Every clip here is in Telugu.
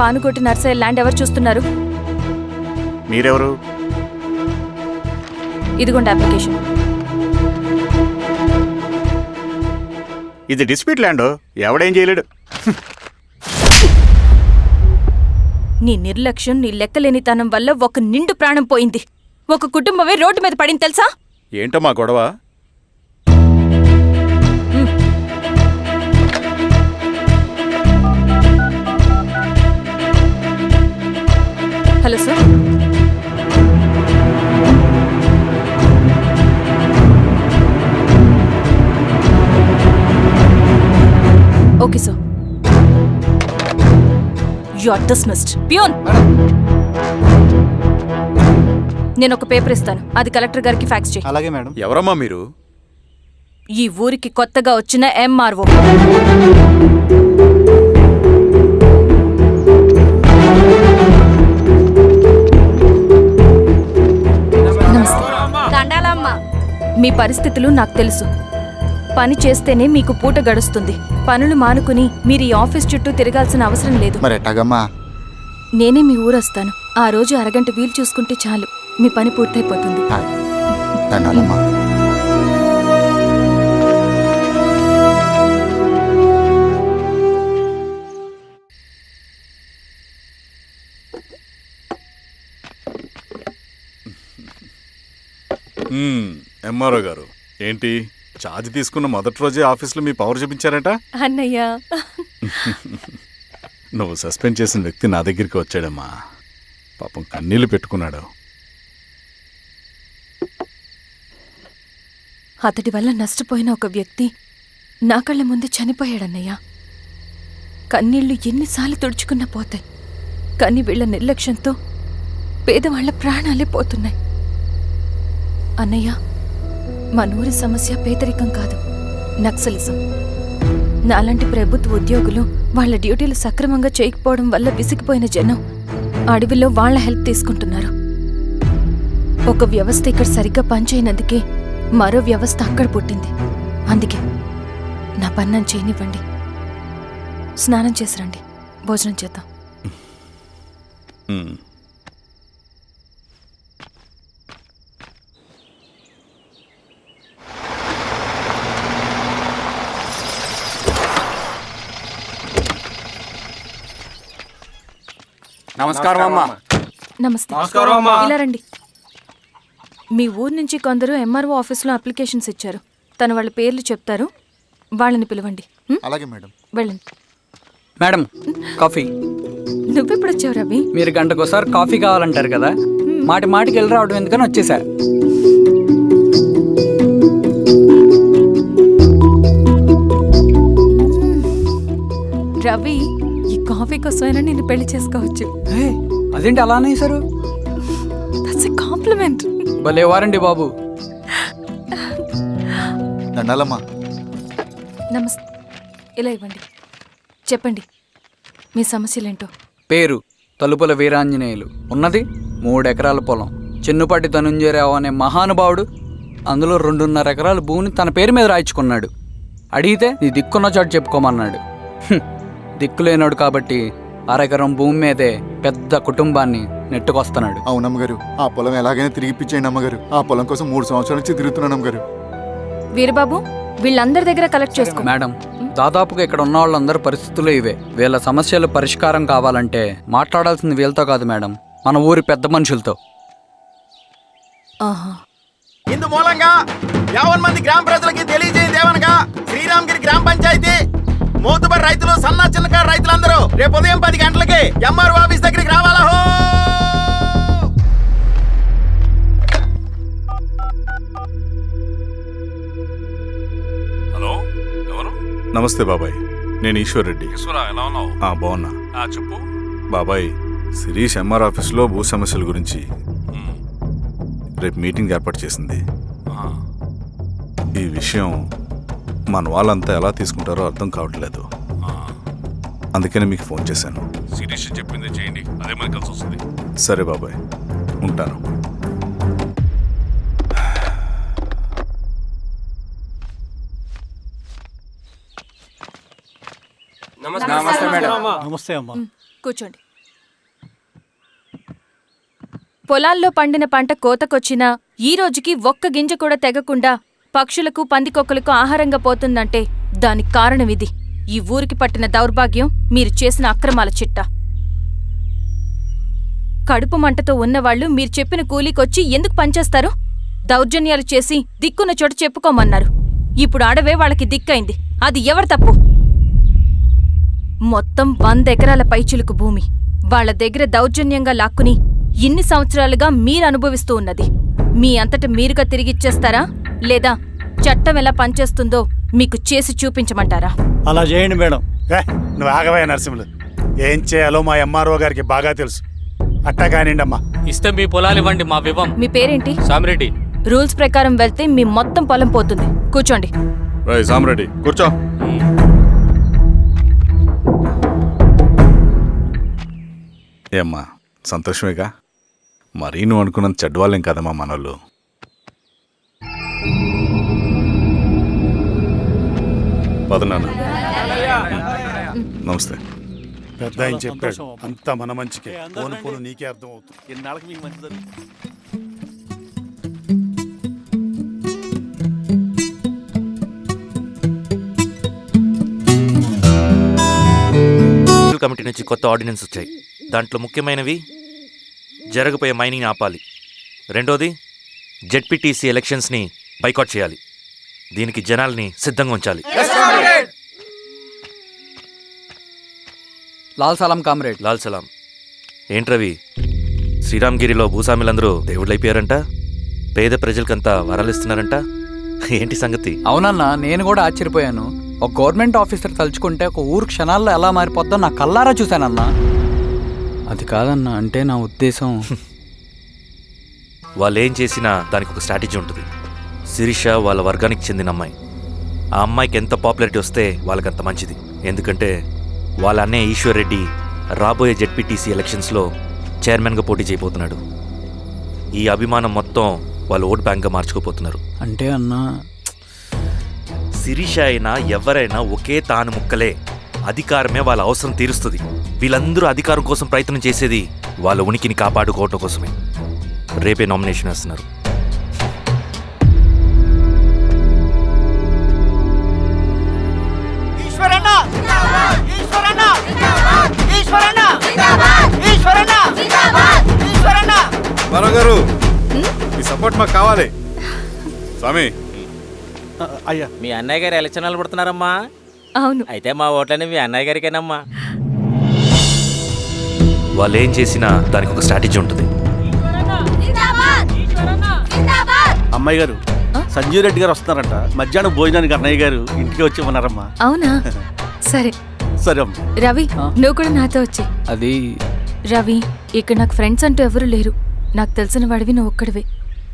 పానుకోటి నర్సయ్య ల్యాండ్ ఎవరు చూస్తున్నారు? మీరెవరు? ఇదిగోండి అప్లికేషన్. ఇది డిస్ప్యూట్ ల్యాండ్, ఎవడేం చేయలేడు. నీ నిర్లక్ష్యం, నీ లెక్కలేనితనం వల్ల ఒక నిండు ప్రాణం పోయింది. ఒక కుటుంబమే రోడ్డు మీద పడింది తెలుసా? ఏంటో మా గొడవ? Hello sir. Okay sir. You are dismissed. Peon, నేను ఒక పేపర్ ఇస్తాను, అది కలెక్టర్ గారికి ఫ్యాక్స్ చేయి. అలాగే మేడం. ఎవరమ్మా మీరు? ఈ ఊరికి కొత్తగా వచ్చిన ఎంఆర్ఓ. మీ పరిస్థితులు నాకు తెలుసు. పని చేస్తేనే మీకు పూట గడుస్తుంది. పనులు మానుకుని మీరు ఈ ఆఫీస్ చుట్టూ తిరగాల్సిన అవసరం లేదు. మరి ఎట్టాగమ్మా? నేనే మీ ఊరొస్తాను. ఆ రోజు అరగంట వీలు చూసుకుంటే చాలు, మీ పని పూర్తయిపోతుంది. దండాలమ్మా. ఎంఆర్ఓ గారు, ఏంటి ఛార్జ్ తీసుకున్న మొదటి రోజే ఆఫీస్లో మీ పవర్ చూపించారట? అన్నయ్య, నువ్వు సస్పెండ్ చేసిన వ్యక్తి నా దగ్గరికి వచ్చాడమ్మా. పాపం కన్నీళ్లు పెట్టుకున్నాడు. అతడి వల్ల నష్టపోయిన ఒక వ్యక్తి నా కళ్ళ ముందు చనిపోయాడన్నయ్య. కన్నీళ్లు ఎన్నిసార్లు తుడుచుకున్నా పోతాయి, కానీ వీళ్ల నిర్లక్ష్యంతో పేదవాళ్ల ప్రాణాలే పోతున్నాయి. అన్నయ్య, మా నూరి సమస్య పేదరికం కాదు, నక్సలిజం. నాలాంటి ప్రభుత్వ ఉద్యోగులు వాళ్ళ డ్యూటీలు సక్రమంగా చేయకపోవడం వల్ల విసిగిపోయిన జనం అడవిలో వాళ్ల హెల్ప్ తీసుకుంటున్నారు. ఒక వ్యవస్థ ఇక్కడ సరిగ్గా పనిచేయనందుకే మరో వ్యవస్థ అక్కడ పుట్టింది. అందుకే నా పన్నం చేయనివ్వండి. స్నానం చేసి రండి, భోజనం చేద్దాం. నమస్కారం అమ్మా. నమస్తే. ఇలా రండి. మీ ఊరు నుంచి కొందరు ఎంఆర్ఓ ఆఫీస్లో అప్లికేషన్స్ ఇచ్చారు. తను వాళ్ళ పేర్లు చెప్తారు, వాళ్ళని పిలవండి. అలాగే మేడం. వెళ్ళండి. Madam, coffee. నువ్వెప్పుడు వచ్చావు రవి? మీరు గంటకోసారి కాఫీ కావాలంటారు కదా, మాటి మాటికి వెళ్ళి రావడం ఎందుకని వచ్చేసా. రవి, ఈ కాఫీ కోసమైనా నిన్ను పెళ్లి చేసుకోవచ్చు. అదేంటి అలా అనేసారు? That's a compliment. భలే వారండి బాబు. దండాలమ్మా. నమస్తే. ఇలా ఇవ్వండి. చెప్పండి మీ సమస్యలేంటో. పేరు తలుపుల వీరాంజనేయులు. ఉన్నది 3 ఎకరాల పొలం. చిన్నుపాటి ధనుంజయరావు అనే మహానుభావుడు అందులో 2.5 ఎకరాల భూమిని తన పేరు మీద రాయించుకున్నాడు. అడిగితే నీ దిక్కున్న చోటు చెప్పుకోమన్నాడు. దిక్కులేనాడు కాబట్టి 1/2 ఎకరం భూమి మీదే పెద్ద కుటుంబాన్ని నెట్టుకొస్తున్నాడు. అవునమ్మగారు, ఆ పొలం ఎలాగైనా తిరిగిపించేయండి అమ్మగారు. ఆ పొలం కోసం 3 సంవత్సరాల నుంచి తిరుగుతున్నాను అమ్మగారు. వీరబాబు, వీళ్ళందరి దగ్గర కలెక్ట్ చేసుకో. మేడం, దాదాపుగా ఇక్కడ ఉన్న వాళ్ళందరూ పరిస్థితులు ఇవే. వీళ్ళ సమస్యలు పరిష్కారం కావాలంటే మాట్లాడాల్సింది వీళ్ళతో కాదు మేడం, మన ఊరి పెద్ద మనుషులతో. ఇందు మూలంగా 50 మంది గ్రామ ప్రజలకి తెలియజేయదేవనగా శ్రీరామగిరి గ్రామ పంచాయతీ మోతుబడి రైతులు, సన్న చిన్నకారు రైతులందరూ రేపు ఉదయం 10 గంటలకి ఎంఆర్ఓ ఆఫీస్ దగ్గరికి రావాలా. హలో, ఎవరు? నమస్తే బాబాయ్, నేను ఈశ్వర్ రెడ్డి. ఎలా ఉన్నావు? బాగున్నా. చెప్పు బాబాయ్, శిరీష్ ఎంఆర్ ఆఫీస్లో భూ సమస్యల గురించి రేపు మీటింగ్ ఏర్పాటు చేసింది. ఈ విషయం మన వాళ్ళంతా ఎలా తీసుకుంటారో అర్థం కావట్లేదు. అందుకని మీకు ఫోన్ చేశాను. శిరీష్ చెప్పింది చేయండి, అదే మనకి కలిసి వస్తుంది. సరే బాబాయ్, ఉంటాను. నమస్తే మేడం. కూర్చోండి. పొలాల్లో పండిన పంట కోతకొచ్చినా ఈ రోజుకి ఒక్క గింజ కూడా తెగకుండా పక్షులకు పందికొక్కలకు ఆహారంగా పోతుందంటే దానికి కారణమిది. ఈ ఊరికి పట్టిన దౌర్భాగ్యం మీరు చేసిన అక్రమాల చిట్టా. కడుపు మంటతో ఉన్నవాళ్లు మీరు చెప్పిన కూలీకొచ్చి ఎందుకు పనిచేస్తారు? దౌర్జన్యాలు చేసి దిక్కున్న చోట చెప్పుకోమన్నారు. ఇప్పుడు అడవే వాళ్ళకి దిక్కైంది. అది ఎవరి తప్పు? మొత్తం 100 ఎకరాల పైచిలుకు భూమి వాళ్ల దగ్గర దౌర్జన్యంగా లాక్కుని ఇన్ని సంవత్సరాలుగా మీరు అనుభవిస్తూ ఉన్నది. మీ అంతట మీరుగా తిరిగిచ్చేస్తారా లేదా చట్టం ఎలా పనిచేస్తుందో మీకు చేసి చూపించమంటారా? అలా చేయండి మేడం. నువ్వు ఆగవే నరసింహులు. ఏం చేయాలో మా ఎంఆర్ఓ గారికి బాగా తెలుసు. అట్టా కానివ్వండి అమ్మా. ఇస్తే మీ పొలాలు ఇవ్వండి, మా వివం. మీ పేరేంటి? సామిరెడ్డి. రూల్స్ ప్రకారం వెళ్తే మీ మొత్తం పొలం పోతుంది. కూర్చోండి. రై సామ్రెడ్డి కూర్చో. ఏమ్మా సంతోషమేగా? మరీ నువ్వు అనుకున్నంత చెడ్డవాళ్ళేం కదమ్మా మనోళ్ళు. పదనాన్న. నమస్తే. పెద్ద ఆయన చెప్పాడు అంతా మన మంచికే. పోను పోను నీకే అర్థం అవుతుంది. ఎన్నాళ్ళకి మీకు మంచిది. కమిటీ నుంచి కొత్త ఆర్డినెన్స్ వచ్చాయి. దాంట్లో ముఖ్యమైనవి జరగబోయే మైనింగ్ ఆపాలి. రెండోది జెడ్పీటీసీ ఎలక్షన్స్ని బైకాట్ చేయాలి. దీనికి జనాల్ని సిద్ధంగా ఉంచాలి. లాల్ సలాం కామ్రేడ్. లాల్ సలాం. ఏంట్రవి, శ్రీరామ్గిరిలో భూస్వాములందరూ దేవుళ్ళైపోయారంట, పేద ప్రజలకంతా వరాలిస్తున్నారంట. ఏంటి సంగతి? అవునన్నా, నేను కూడా ఆశ్చర్యపోయాను. ఒక గవర్నమెంట్ ఆఫీసర్ తలుచుకుంటే ఒక ఊరు క్షణాల్లో ఎలా మారిపోద్దో నా కల్లారా చూశానన్నా. అది కాదన్నా, అంటే నా ఉద్దేశం వాళ్ళు ఏం చేసినా దానికి ఒక స్ట్రాటజీ ఉంటుంది. శిరీష వాళ్ళ వర్గానికి చెందిన అమ్మాయి. ఆ అమ్మాయికి ఎంత పాపులారిటీ వస్తే వాళ్ళకంత మంచిది. ఎందుకంటే వాళ్ళ అన్నయ్య ఈశ్వర్ రెడ్డి రాబోయే జెడ్పీటీసీ ఎలక్షన్స్లో చైర్మన్గా పోటీ చేయబోతున్నాడు. ఈ అభిమానం మొత్తం వాళ్ళు ఓట్ బ్యాంక్గా మార్చుకోపోతున్నారు. అంటే అన్నా, శిరీష అయినా ఎవరైనా ఒకే తాను ముక్కలే. అధికారమే వాళ్ళ అవసరం తీరుస్తుంది. వీళ్ళందరూ అధికారం కోసం ప్రయత్నం చేసేది వాళ్ళ ఉనికిని కాపాడుకోవటం కోసమే. రేపే నామినేషన్ వేస్తున్నారు. గారు మీ సపోర్ట్ మాకు కావాలి. స్వామి. అయ్యా, మీ అన్నయ్య గారు ఎలక్షన్లు పడుతున్నారమ్మా. అవును. అయితే మా ఓట్లని మీ అన్నయ్య గారికేనమ్మా. వాళ్ళు ఏం చేసినా దానికి ఒక స్ట్రాటజీ ఉంటుంది. అమ్మాయి గారు, సంజీవ్ రెడ్డి గారు వస్తున్నారంట. మధ్యాహ్నం భోజనానికి అన్నయ్య గారు ఇంటికి వచ్చి ఉన్నారమ్మా. అవునా? సరే సరే అమ్మ. రవి, నువ్వు కూడా నాతో వచ్చి. అది రవి, ఇక్కడ నాకు ఫ్రెండ్స్ అంటూ ఎవరూ లేరు. నాకు తెలిసిన వాడివి నువ్వు ఒక్కడివే.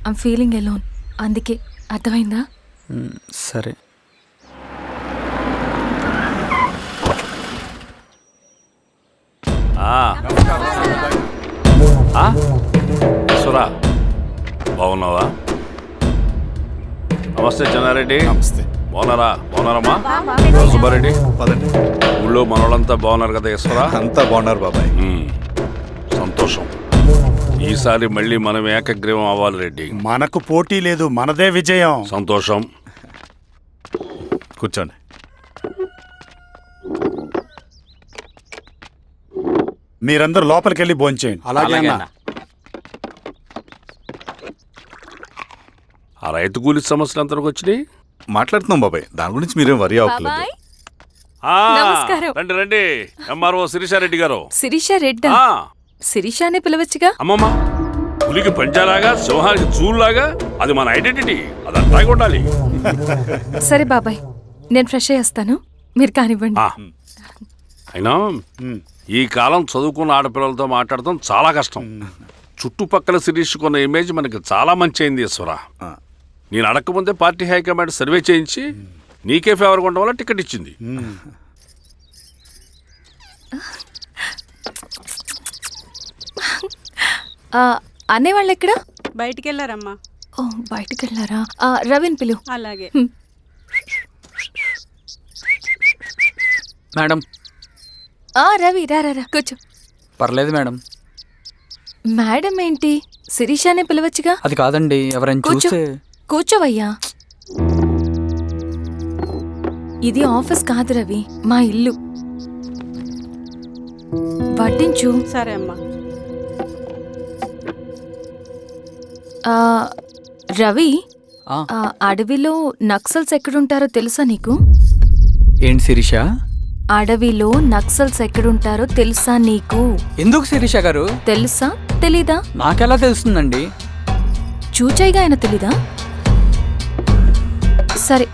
I'm feeling alone. అందుకే. అర్థమైందా? సరే. సురా బాగున్నావా? నమస్తే చెన్నారెడ్డి. నమస్తే. బాగున్నారమ్మా? సుబ్బారెడ్డి పదండి. ఊళ్ళో మనోళ్ళంతా బాగున్నారు కదా ఈశ్వరా? అంతా బాగున్నారు బాబాయ్. సంతోషం. ఈసారి మళ్ళీ మనం ఏకగ్రీవం అవ్వాలి రెడ్డి. మనకు పోటీ లేదు, మనదే విజయం. సంతోషం. కూర్చోండి. మీరందరూ లోపలికి వెళ్ళి భోంచేయండి. అలాగే అన్న. ఆ రైతు కూలి సమస్యలు ఎంతవరకు వచ్చినాయి? మాట్లాడుతున్నాం బాబాయ్, దాని గురించి మీరేం వరి అవ్వట్లేదు. బాబాయ్, ఆ, నమస్కారం. రండి రండి. ఎంఆర్ఓ శిరీషారెడ్డి గారు. శిరీష రెడ్డా? ఆ, శిరీష అనే పిలవచ్చుగా. అమ్మమ్మ, పులికి పంచాలాగా సింహానికి చూలాగా అది మన ఐడెంటిటీ. అది అట్లాగే ఉండాలి. సరే బాబాయ్, నేను ఫ్రెష్ అయ్యేస్తాను. మీరు కానివ్వండి. ఆ, అయినా ఈ కాలం చదువుకున్న ఆడపిల్లలతో మాట్లాడటం చాలా కష్టం. చుట్టుపక్కల శిరీషుకున్న ఇమేజ్ మనకి చాలా మంచి అయింది ఈశ్వరా. నేను అడగకముందే పార్టీ హైకమాండ్ సర్వే చేయించి నీకే ఫేవర్గా ఉండడం వల్ల టికెట్ ఇచ్చింది. అనేవాళ్ళు ఎక్కడ? బయటికి వెళ్ళారమ్మా. ఓ, బయటికి వెళ్ళారా? రవిని పిలు. అలాగే. మేడం. రవి రా రా రా, కూర్చో. పర్లేదు మేడం. మేడం ఏంటి శిరీషానే పిలవచ్చుగా. అది కాదండి, ఎవరైనా కూర్చో చూస్తే. కూర్చోవయ్యా. ఇది ఆఫీస్ కాదు రవి, మా ఇల్లు. వడ్డించు. సరే అమ్మా. ఆ, రవి, ఆ, ఆ అడవిలో నక్సల్స్ ఎక్కడుంటారో తెలుసా నీకు? ఏంటి శిరీష? అడవిలో నక్సల్స్ ఎక్కడుంటారో తెలుసా నీకు? ఎందుకు శిరీష గారు? తెలుసా తెలీదా? నాకెలా తెలుస్తుందండి? చూచాయిగా ఆయన తెలీదా? సరే,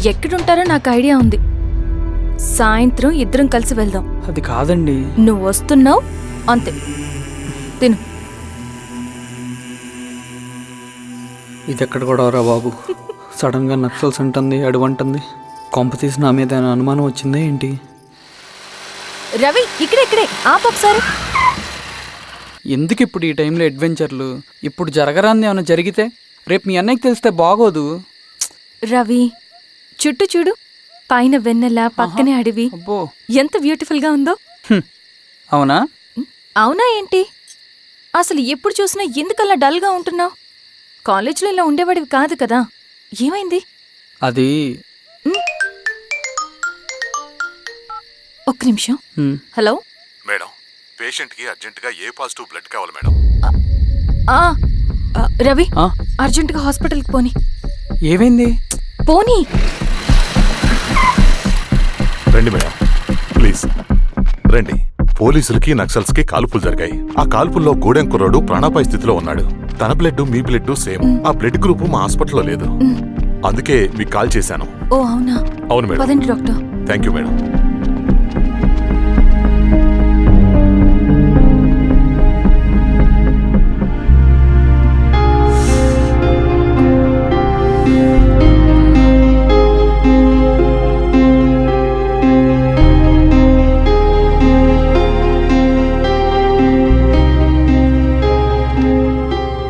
ఎక్కడుంటారో నాకు ఐడియా ఉంది. సాయంత్రం ఇద్దరం కలిసి వెళ్దాం. అది కాదండి. నువ్వు వస్తున్నావు అంతే. తిను. ఇది ఎక్కడ కూడా రా బాబు, సడన్ గా నక్సల్స్ అంటుంది, అడువంటుంది. కొంప తీసి నా మీద ఏమైనా అనుమానం వచ్చిందా ఏంటి? రవి, ఇక్కడే ఆపొకసారి. ఎందుకు ఇప్పుడు ఈ టైంలో అడ్వెంచర్లు? ఇప్పుడు జరగరాంది ఏమైనా జరిగితే రేపు మీ అన్నయ్యకి తెలిస్తే బాగోదు. రవి, చుట్టూ చూడు, పైన వెన్నెల, పక్కనే అడవి. అబ్బో, ఎంత బ్యూటిఫుల్ గా ఉందో. అవునా? అవునా ఏంటి? అసలు ఎప్పుడు చూసినా ఎందుకలా డల్ గా ఉంటున్నావు? కాలేజీలో ఇలా ఉండేవాడివి కాదు కదా, ఏమైంది? అది ఒక్క నిమిషం. హలో మేడం, పేషెంట్కి అర్జెంటుగా ఏ పాజిటివ్ బ్లడ్ కావాలి మేడం. ఆ, రవి, ఆ? అర్జెంటుగా హాస్పిటల్కి పోని. ఏమైంది? పోనీ. రండి మేడం, ప్లీజ్ రండి. పోలీసులకి నక్సల్స్ కి కాల్పులు జరిగాయి. ఆ కాల్పుల్లో గూడెం కుర్రాడు ప్రాణాపాయ స్థితిలో ఉన్నాడు. తన బ్లడ్ మీ బ్లడ్ సేమ్. ఆ బ్లడ్ గ్రూప్ మా హాస్పిటల్లో లేదు. అందుకే మీకు కాల్ చేశాను. ఓ అవునా? అవును మేడం. పదండి doctor. Thank you madam.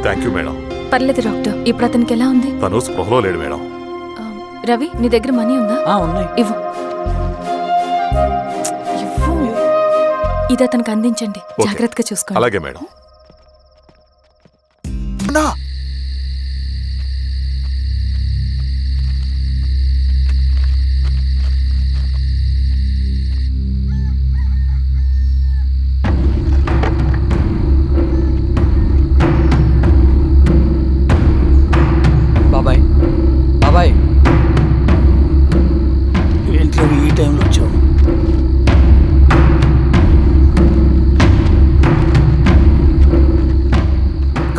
Thank you madam. పర్లేదు డాక్టర్, ఇప్పుడు అతనికి ఎలా ఉంది? తను స్పృహలో లేడు మేడం. రవి, నీ దగ్గర మనీ ఉందా? ఉన్నాయి. ఇవ్వు. ఇవ్వు. ఇది అతనికి అందించండి, ఓకే. జాగ్రత్తగా చూసుకోండి. అలాగే మేడం. బాబాయ్, బాబాయ్, ఏంటి ఈ టైంలో వచ్చావు?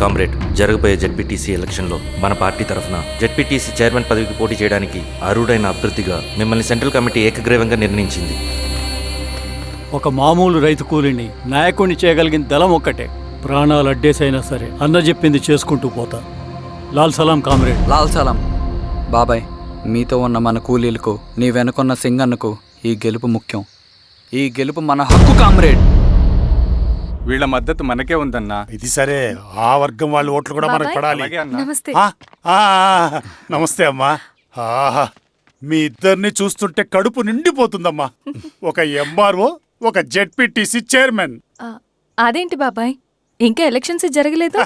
కామ్రేడ్, జరగబోయే జెడ్పీటీసీ ఎలక్షన్లో మన పార్టీ తరఫున జెడ్పీటీసీ చైర్మన్ పదవికి పోటీ చేయడానికి అర్హుడైన అభ్యర్థిగా మిమ్మల్ని సెంట్రల్ కమిటీ ఏకగ్రీవంగా నిర్ణయించింది. ఒక మామూలు రైతు కూలిని నాయకుడిని చేయగలిగిన దళం ఒక్కటే. ప్రాణాలు అడ్డేసైనా సరే అన్న చెప్పింది చేసుకుంటూ పోతా. లాల్ సలాం కామ్రేడ్. లాల్ సలాం. బాబాయ్, మీతో ఉన్న మన కూలీలకు, నీ వెనుకున్న సింగన్నకు ఈ గెలుపు ముఖ్యం. ఈ గెలుపు మన హక్కు కామ్రేడ్. వీళ్ళ మద్దతు మనకే ఉందన్నా. ఇది సరే, ఆ వర్గం వాళ్ళ ఓట్లు కూడా మనకు బాబాయ్. పడాలి. అలాగే అన్నా. నమస్తే. నమస్తే అమ్మా. ఆహా, మీ ఇద్దరిని చూస్తుంటే కడుపు నిండిపోతుందమ్మా. ఒక ఎంఆర్ఓ, ఒక జెడ్పీటీసీ చైర్మన్. ఆ, అదేంటి బాబాయ్, ఇంకా ఎలక్షన్స్ జరగలేదు?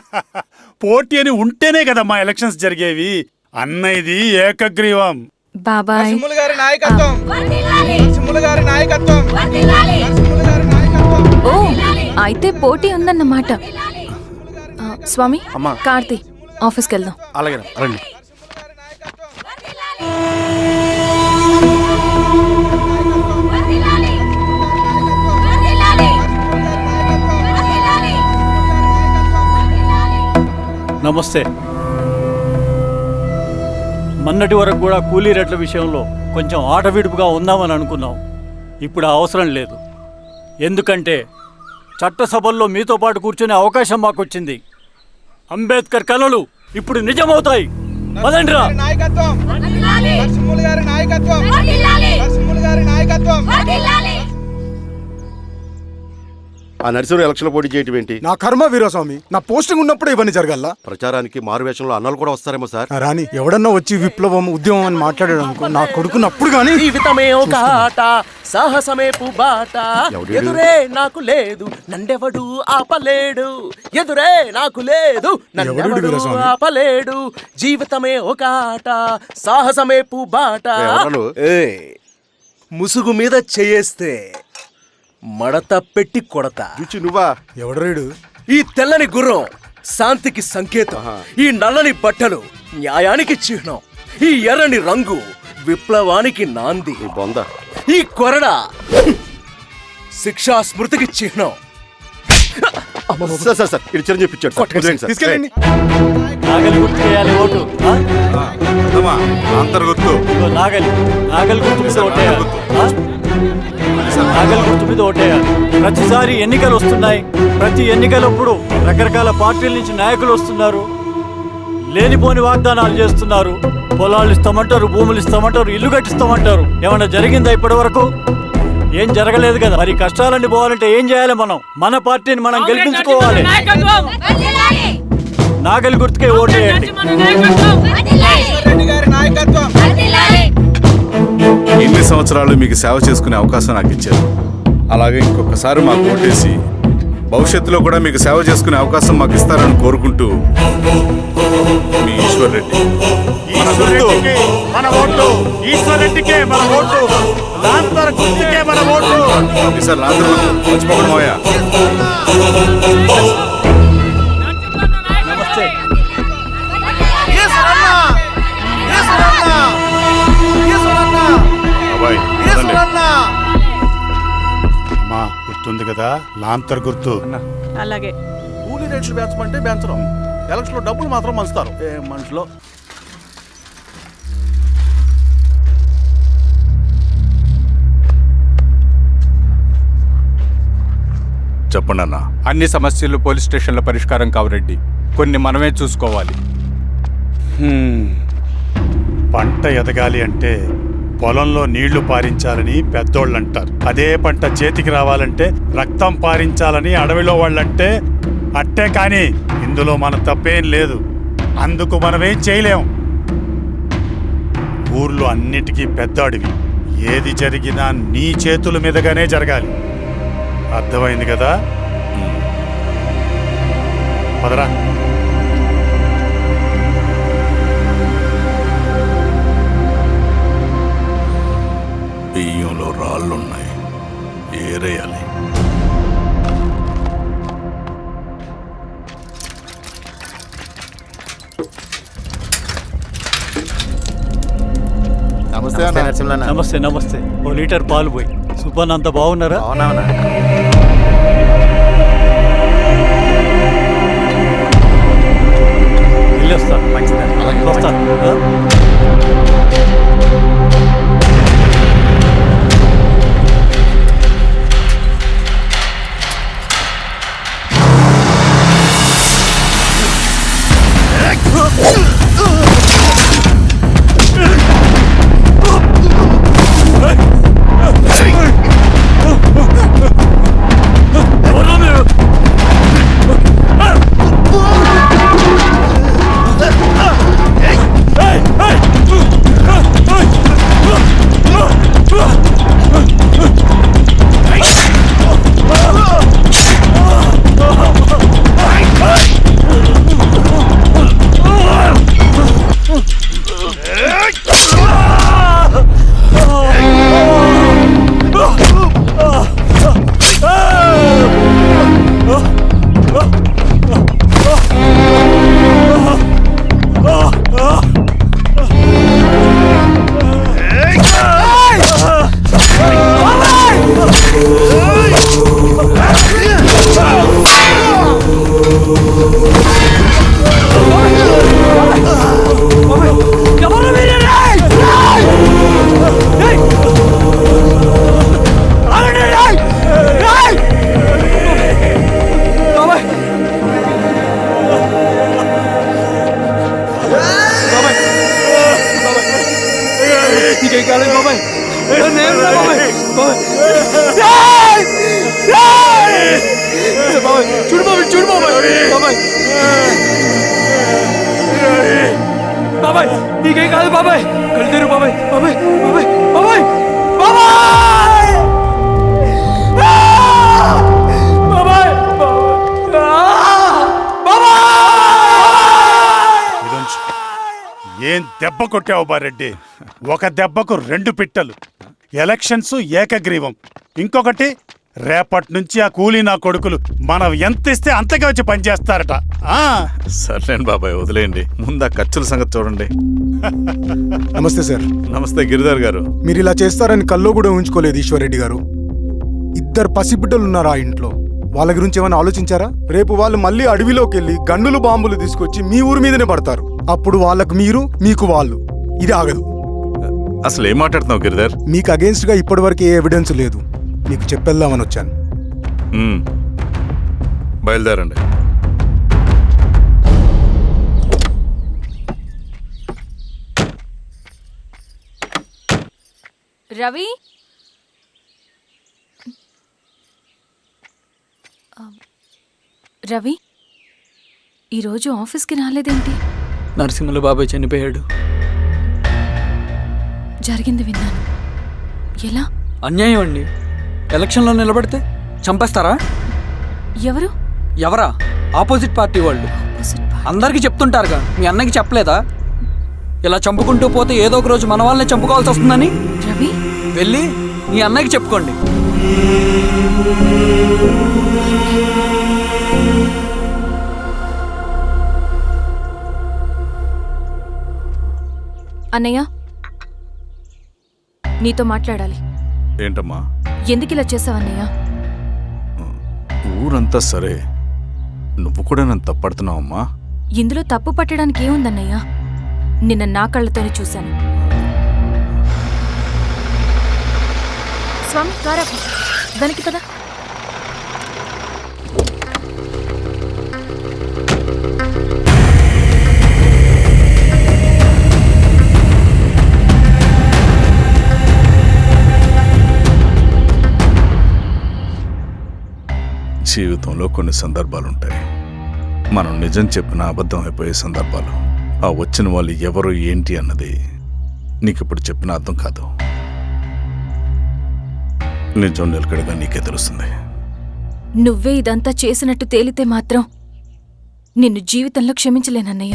పోటీ అని ఉంటేనే కదమ్మా ఎలక్షన్స్ జరిగేవి. అన్నయ్యది ఏకగ్రీవం. బాబాయ్, గారి నాయకత్వం, గారి నాయకత్వం. ఓ అయితే పోటీ ఉందన్నమాట. స్వామి, కార్తీ, ఆఫీస్కి వెళ్దాం. అలాగే రండి. నమస్తే. మొన్నటి వరకు కూడా కూలీ రేట్ల విషయంలో కొంచెం ఆట విడుపుగా ఉందామని అనుకున్నాం. ఇప్పుడు ఆ అవసరం లేదు. ఎందుకంటే చట్టసభల్లో మీతో పాటు కూర్చునే అవకాశం మాకొచ్చింది. అంబేద్కర్ కలలు ఇప్పుడు నిజమవుతాయి. పదండ్రా. నాయకత్వం, గారి నాయకత్వం, గారి నాయకత్వం. ఆ నరసింహ ఎలక్షన్ పోటీ చేయటం ఏంటి? నా కర్మ వీరస్వామి, నా పోస్టింగ్ ఉన్నప్పుడు ఇవన్నీ జరగాల. ప్రచారానికి మారువేషంలో అన్నలు కూడా వస్తారేమో సార్. రాని ఎవడన్నా వచ్చి విప్లవం ఉద్యమం అని మాట్లాడాడు అనుకో, నా కొడుకుని అప్పుడు కానీ జీవితమే ఒక ఆట, సాహసమే పుబాట, ఎదురే నాకు లేదు నన్నెవడు ఆపలేడు, ఎదురే నాకు లేదు నన్నెవడు ఆపలేడు, జీవితమే ఒక ఆట, సాహసమే పుబాట. ముసుగు మీద చేయేస్తే మడత పెట్టి కొడతా. నువ్వా? ఎవడరేడు? ఈ తెల్లని గుర్రం శాంతికి సంకేతం, ఈ నల్లని బట్టలు న్యాయానికి చిహ్నం, ఈ ఎర్రని రంగు విప్లవానికి నాంది, ఈ కొరడ శిక్షా స్మృతికి చిహ్నం. సార్ ఇది చిరంజీవి ఇచ్చాడు. నాగలి గుర్తు వేయాలి ఓటు. అంతర్గుర్తు నాగలి గుర్తు మీద ఓటేయాలి. నాగలి గుర్తు మీద ఓటేయాలి. ప్రతిసారి ఎన్నికలు వస్తున్నాయి. ప్రతి ఎన్నికలప్పుడు రకరకాల పార్టీల నుంచి నాయకులు వస్తున్నారు, లేనిపోని వాగ్దానాలు చేస్తున్నారు. పొలాలు ఇస్తామంటారు, భూములు ఇస్తామంటారు, ఇల్లు కట్టిస్తామంటారు. ఏమన్నా జరిగిందా ఇప్పటి వరకు? ఏం జరగలేదు కదా. మరి కష్టాలన్నీ పోవాలంటే ఏం చేయాలి? మన పార్టీని మనం గెలిపించుకోవాలి. నాగలి గుర్తుకే ఓటేయండి. ఇన్ని సంవత్సరాలు మీకు సేవ చేసుకునే అవకాశం నాకు ఇచ్చారు. అలాగే ఇంకొకసారి మాకు ఓటేసి భవిష్యత్తులో కూడా మీకు సేవ చేసుకునే అవకాశం మాకు ఇస్తారని కోరుకుంటూ మీ ఈశ్వర్ రెడ్డి. మన ఓటు ఈశ్వర్ రెడ్డికే, మన ఓటు లాంతర్ గుర్తుకే, మన ఓటు. సార్ మర్చిపోకుండా మోయా. నమస్తే. అమ్మా గుర్తుంది కదా, లాంతర్ గుర్తు. అలాగే కూలీ రేట్లు పెంచమంటే పెంచడం, ఎలక్షన్ లో డబ్బులు మాత్రం మంచుతారు. ఏ మనుషులో చెప్పండి అన్న. అన్ని సమస్యలు పోలీస్ స్టేషన్లో పరిష్కారం కావు రెడ్డి, కొన్ని మనమే చూసుకోవాలి. పంట ఎదగాలి అంటే పొలంలో నీళ్లు పారించాలని పెద్దోళ్ళు అంటారు. అదే పంట చేతికి రావాలంటే రక్తం పారించాలని అడవిలో వాళ్ళంటే అట్టే. కానీ ఇందులో మన తప్పేం లేదు, అందుకు మనమేం చేయలేం. ఊర్లో అన్నిటికీ పెద్ద అడవి, ఏది జరిగినా నీ చేతుల మీదగానే జరగాలి. అర్థమైంది కదా? పదరా. బియ్యంలో రాళ్ళున్నాయి, ఏరేయాలి. నమస్తే అన్న. నమస్తే. నమస్తే. ఓ లీటర్ పాలు పోయి. సుబ్బన్ అంత బాగున్నారా? వెళ్ళొస్తాను. వస్తాను. బాబాయ్ చూడు బాబాయ్ చూడు బాబాయ్ బాబాయ్ బాబాయ్ నీకేం కాదు బాబాయ్ కళ్ళు బాబాయ్ బాబాయ్ బాబాయ్ బాబాయ్ బాబాయ్ బాబాయ్ ఇదొంచు. ఏం దెబ్బ కొట్టావు బారెడ్డి? ఒక దెబ్బకు 2 పిట్టలు. ఎలక్షన్స్ ఏకగ్రీవం. ఇంకొకటి రేపటి నుంచి ఆ కూలీ నా కొడుకులు మనం ఎంత ఇస్తే అంతగా వచ్చి పనిచేస్తారట. సర్లేండి బాబాయ్, వదిలేయండి. ముందు ఆ ఖర్చుల సంగతి చూడండి. నమస్తే సార్. నమస్తే గిరిధర్ గారు. మీరు ఇలా చేస్తారని కల్లో కూడా ఊహించుకోలేదు ఈశ్వర్రెడ్డి గారు. 2 పసిబిడ్డలు ఉన్నారు ఆ ఇంట్లో. వాళ్ళ గురించి ఏమైనా ఆలోచించారా? రేపు వాళ్ళు మళ్ళీ అడవిలోకి వెళ్ళి గన్నులు బాంబులు తీసుకొచ్చి మీ ఊరి మీదనే పడతారు. అప్పుడు వాళ్ళకు మీరు, మీకు వాళ్ళు. ఇది ఆగదు. అసలు ఏం మాట్లాడుతున్నావు గిరిధర్? మీకు అగేన్స్ట్ గా ఇప్పటివరకు ఏ ఎవిడెన్స్ లేదు. మీకు చెప్పేద్దామని వచ్చాను. బయలుదేరండి. రవి, రవి ఈరోజు ఆఫీస్కి రాలేదేంటి? నరసింహుల బాబాయ్ చనిపోయాడు. జరిగింది విన్నాను. ఎలా? అన్యాయం అండి. ఎలక్షన్లో నిలబడితే చంపేస్తారా? ఎవరు? ఎవరా? ఆపోజిట్ పార్టీ వాళ్ళు. అందరికీ చెప్తుంటారుగా, మీ అన్నకి చెప్పలేదా? ఇలా చంపుకుంటూ పోతే ఏదో ఒక రోజు మన వాళ్ళని చంపుకోవాల్సి వస్తుందని. రవి, వెళ్ళి మీ అన్నకి చెప్పుకోండి. అన్నయ్య, నీతో మాట్లాడాలి. ఏంటమ్మా? ఎందుకు ఇలా చేసావన్నయ్య? ఊరంతా సరే, నువ్వు కూడా నన్ను తప్పడుతున్నావమ్మా. ఇందులో తప్పు పట్టడానికి ఏముందన్నయ్య? నిన్న నా కళ్ళతోనే చూశాను. స్వామి, కారా దానికి పద. జీవితంలో కొన్ని సందర్భాలుంటాయి. మనం నిజం చెప్పిన అబద్ధం అయిపోయే సందర్భాలు. ఆ వచ్చిన వాళ్ళు ఎవరు ఏంటి అన్నది నీకిప్పుడు చెప్పిన అర్థం కాదు. నిజం నిలకడగా నీకే తెలుస్తుంది. నువ్వే ఇదంతా చేసినట్టు తేలితే మాత్రం నిన్ను జీవితంలో క్షమించలేనన్నయ్య.